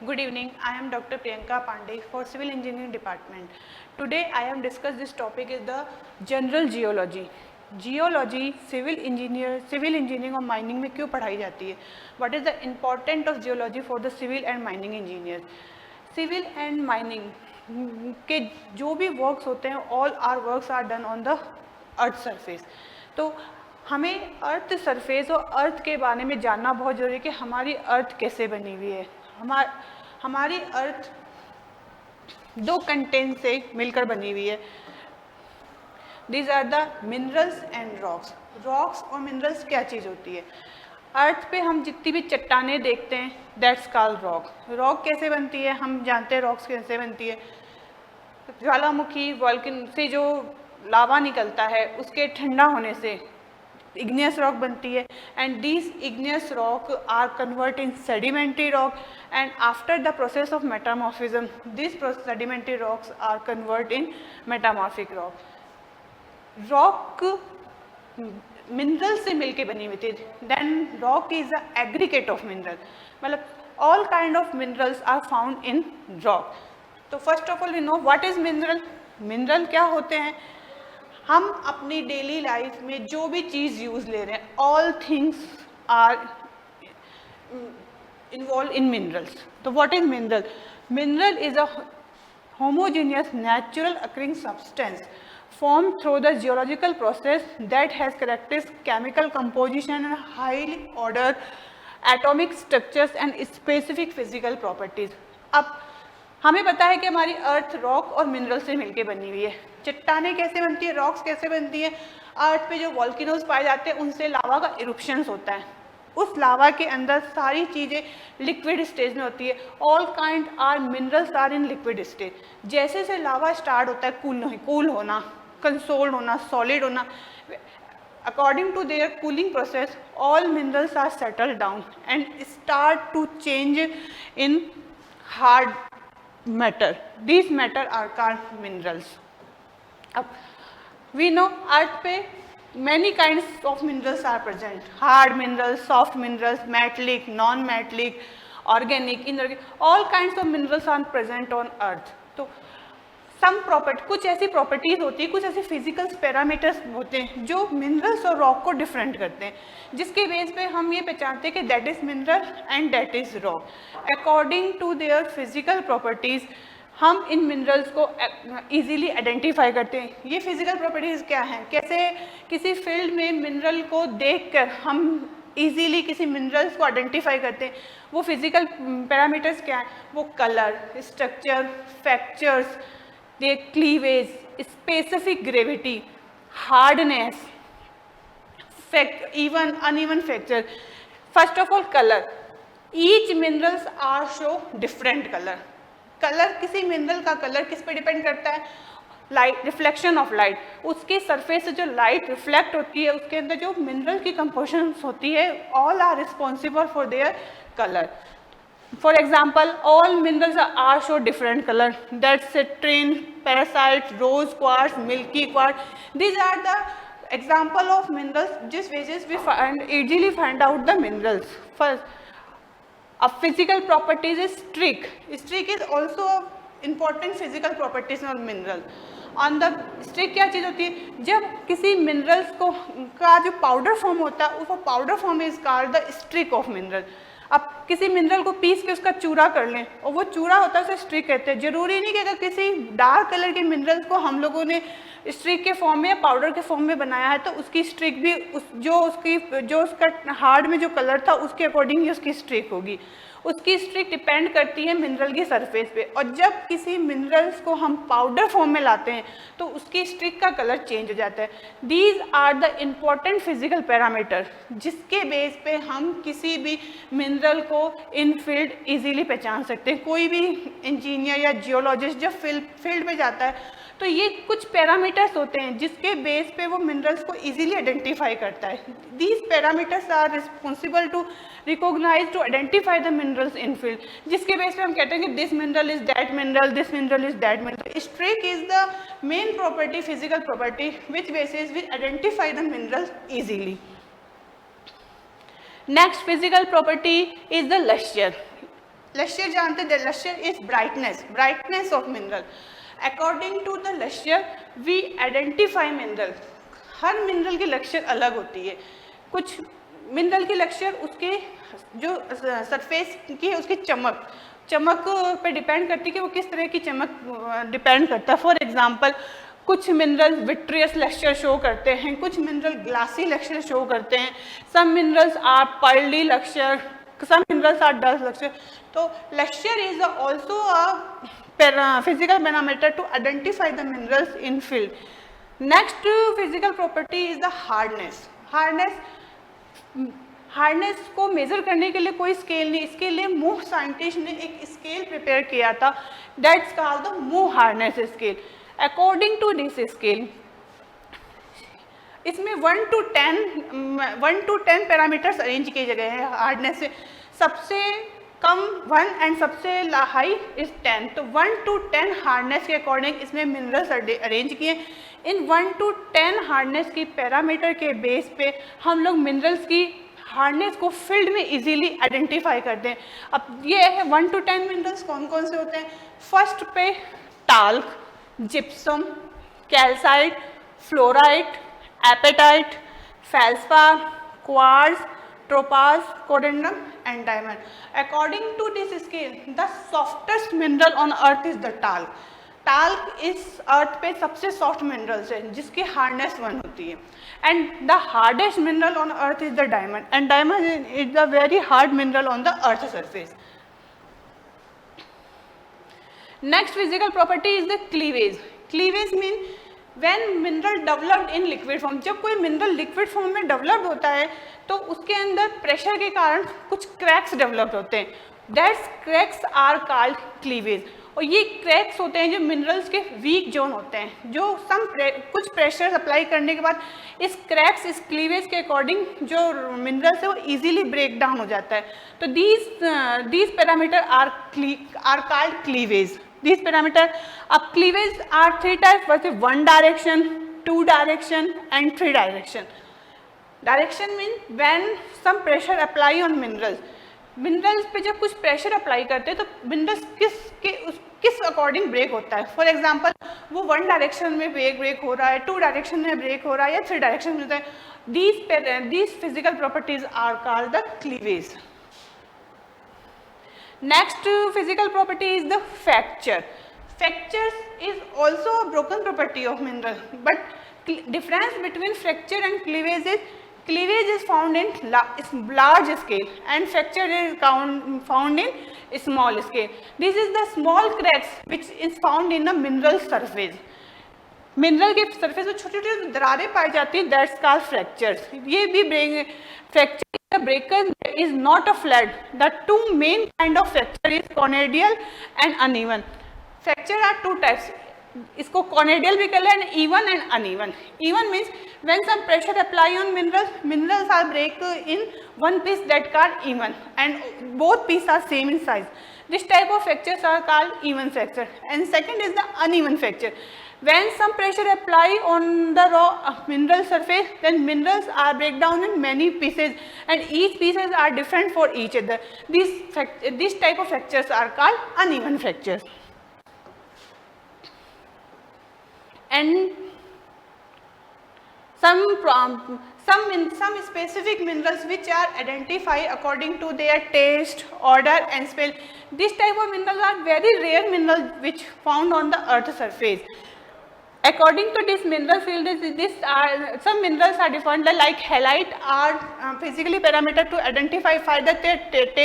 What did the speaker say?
Good evening. I am Dr. Priyanka Pandey for Civil Engineering Department. Today I am discuss this topic is the general geology. Geology civil engineering और mining में क्यों पढ़ाई जाती है? What is the importance of geology for the civil and mining engineers? Civil and mining के जो भी works होते हैं all our works are done on the earth surface. तो हमें अर्थ सरफेस और अर्थ के बारे में जानना बहुत ज़रूरी है कि हमारी अर्थ कैसे बनी हुई है। हमारी अर्थ दो कंटेंट से मिलकर बनी हुई है। These are the minerals and rocks. Rocks और मिनरल्स क्या चीज़ होती है? अर्थ पे हम जितनी भी चट्टानें देखते हैं दैट्स कॉल्ड रॉक। रॉक कैसे बनती है? हम जानते हैं रॉक्स कैसे बनती है। ज्वालामुखी वॉल्केनो से जो लावा निकलता है उसके ठंडा होने से igneous rock बनती है, and these igneous rock are converted in sedimentary rock, and after the process of metamorphism these sedimentary rocks are converted in metamorphic rock. Rock mineral से मिलके बनी हुई थी, then rock is an aggregate of mineral, मतलब all kind of minerals are found in rock. तो first of all we know what is mineral. mineral क्या होते हैं? हम अपनी डेली लाइफ में जो भी चीज़ यूज़ ले रहे हैं all things are involve in minerals. तो what is mineral? Mineral is a homogeneous natural occurring substance formed through the geological process that has characteristic chemical composition and highly ordered atomic structures and specific physical properties. अब हमें पता है कि हमारी अर्थ rock और mineral से मिलके बनी हुई है. चट्टानें कैसे बनती है? रॉक्स कैसे बनती है? अर्थ पे जो वॉल्केनोज पाए जाते हैं उनसे लावा का इरुप्शंस होता है. उस लावा के अंदर सारी चीज़ें लिक्विड स्टेज में होती है. All kind are minerals are in liquid stage. जैसे से लावा स्टार्ट होता है कूल होना, कंसोल्ड होना, सॉलिड होना, according to their cooling process all minerals are settled down and start to change in hard matter. These matter are called minerals. अब we know earth पे many kinds of minerals are present. Hard minerals, soft minerals, metallic, non-metallic, organic, inorganic, all kinds of minerals are present on earth. तो some property, कुछ ऐसी properties होती है, कुछ ऐसे physical parameters होते हैं जो मिनरल्स और रॉक को डिफरेंट करते हैं, जिसके बेस पे हम ये पहचानते हैं कि that is mineral and that is rock. According to their physical properties हम इन मिनरल्स को इजीली आइडेंटिफाई करते हैं. ये फिजिकल प्रॉपर्टीज क्या हैं? कैसे किसी फील्ड में मिनरल को देखकर हम इजीली किसी मिनरल्स को आइडेंटिफाई करते हैं? वो फिजिकल पैरामीटर्स क्या हैं? वो colour, structure, fractures, their cleavage, specific gravity, hardness, even uneven fracture. First of all, color. Each minerals are show different color. Color, किसी मिनरल का कलर किस पे डिपेंड करता है? Light, reflection of light. उसके सरफेस से जो लाइट रिफ्लेक्ट होती है उसके अंदर जो मिनरल की कंपोजिशन होती है all are responsible for their colour. For example, all minerals are show different color. That's citrine, parasite, rose quartz, milky quartz. These are the example of minerals just ways we easily find out the minerals. First, a physical properties is streak. Streak is also important physical properties of mineral. On the streak क्या चीज़ होती है? जब किसी minerals को का जो powder form होता है वो powder form is called the streak of mineral. अब किसी मिनरल को पीस के उसका चूरा कर लें और वो चूरा होता है उसे स्ट्रिक कहते हैं. जरूरी नहीं कि अगर किसी डार्क कलर के मिनरल्स को हम लोगों ने स्ट्रिक के फॉर्म में या पाउडर के फॉर्म में बनाया है तो उसकी स्ट्रिक भी जो उसका हार्ड में जो कलर था उसके अकॉर्डिंग ही उसकी स्ट्रिक होगी. उसकी स्ट्रिक डिपेंड करती है मिनरल की सरफेस पे. और जब किसी मिनरल्स को हम पाउडर फॉर्म में लाते हैं तो उसकी स्ट्रिक का कलर चेंज हो जाता है. These are the important physical parameter जिसके बेस पे हम किसी भी मिनरल को इन फील्ड इजीली पहचान सकते हैं. कोई भी इंजीनियर या जियोलॉजिस्ट जब फील्ड में जाता है तो ये कुछ पैरामीटर्स होते हैं जिसके बेस पे वो मिनरल्स को इजीली आइडेंटिफाई करता है. These parameters are responsible to recognise to identify the minerals in field, जिसके बेस पे हम कहते हैं कि this mineral is that mineral, this mineral is that mineral. Streak is the main property, physical property which basis we identify the minerals easily. Next physical property is the lustre. Lustre जानते हैं, lustre is brightness of mineral. According to the lustre we identify mineral. हर mineral की लश्यर अलग होती है. कुछ mineral की लश्यर उसके जो सरफेस की है उसकी चमक पे डिपेंड करती है कि वो किस तरह की चमक डिपेंड करता है. फॉर एग्जांपल कुछ मिनरल विट्रियस लश्यर शो करते हैं, कुछ मिनरल ग्लासी लश्यर शो करते हैं, some minerals are pearly lustre, some minerals are dull lustre. तो lustre is also a physical parameter to identify the minerals in field. Next physical property is the hardness. Hardness को measure करने के लिए कोई scale नहीं, इसके लिए मूह साइंटिस्ट ने एक स्केल प्रिपेयर किया था, that's called the Mohs hardness scale. According to this scale इसमें 1 to 10 पैरामीटर्स अरेंज किए गए हैं हार्डनेस से. सबसे कम 1 एंड सबसे हाई इज 10. तो 1 to 10 हार्डनेस के अकॉर्डिंग इसमें मिनरल्स अरेंज किए. इन 1 to 10 हार्डनेस की पैरामीटर के बेस पे हम लोग मिनरल्स की हार्डनेस को फील्ड में इजीली आइडेंटिफाई करते हैं. अब ये है 1 to 10 मिनरल्स कौन कौन से होते हैं. फर्स्ट पे talc, gypsum, calcite, fluorite, apatite, feldspar, quartz, topaz, corundum and diamond. According to this scale the softest mineral on earth is the talc. Talc इस अर्थ पे सबसे सॉफ्ट मिनरल्स है जिसकी हार्डनेस 1 होती है. And the hardest mineral on earth is the diamond, and diamond is the very hard mineral on the earth surface. Next physical property is the cleavage. Cleavage mean when mineral developed in liquid form. जब कोई mineral liquid form में developed होता है तो उसके अंदर pressure के कारण कुछ cracks developed होते हैं. That cracks are called cleavage. और ये cracks होते हैं जो minerals के weak zone होते हैं, जो कुछ pressure apply करने के बाद इस cracks, इस cleavage के according जो minerals है वो easily break down हो जाता है. तो these parameter are called cleavage. These parameters of cleavage are 3 types, first 1 direction, 2 direction and 3 direction. Direction means when some pressure apply on minerals. Minerals पे जब कुछ pressure apply करते हैं तो minerals किस according break होता है. For example वो 1 direction में break हो रहा है, 2 direction में break हो रहा है या 3 direction में होता है. These physical properties are called the cleavage. Next physical property is the fracture. Fracture is also a broken property of mineral, but difference between fracture and cleavage is found in large scale and fracture is found in small scale. This is the small cracks which is found in the mineral surface. Mineral के surface में छोटी छोटी दरारें पाई जाती हैं, that's called fractures. ये भी fracture breaker is not a flat. The 2 main kind of fracture is conchoidal and uneven. Fracture are 2 types. इसको कॉनेडियल भी कहते हैं, even and uneven. Even means when some pressure apply on minerals are break in one piece that called even and both pieces are same in size. This type of fractures are called even fracture. And second is the uneven fracture. When some pressure apply on the raw mineral surface, then minerals are break down in many pieces and each pieces are different for each other. This type of fractures are called uneven fractures. And some specific minerals which are identified according to their taste, odor and smell. This type of minerals are very rare minerals which found on the earth surface. According to this mineral field, some minerals are defined like halite are physically parameter to identify either their taste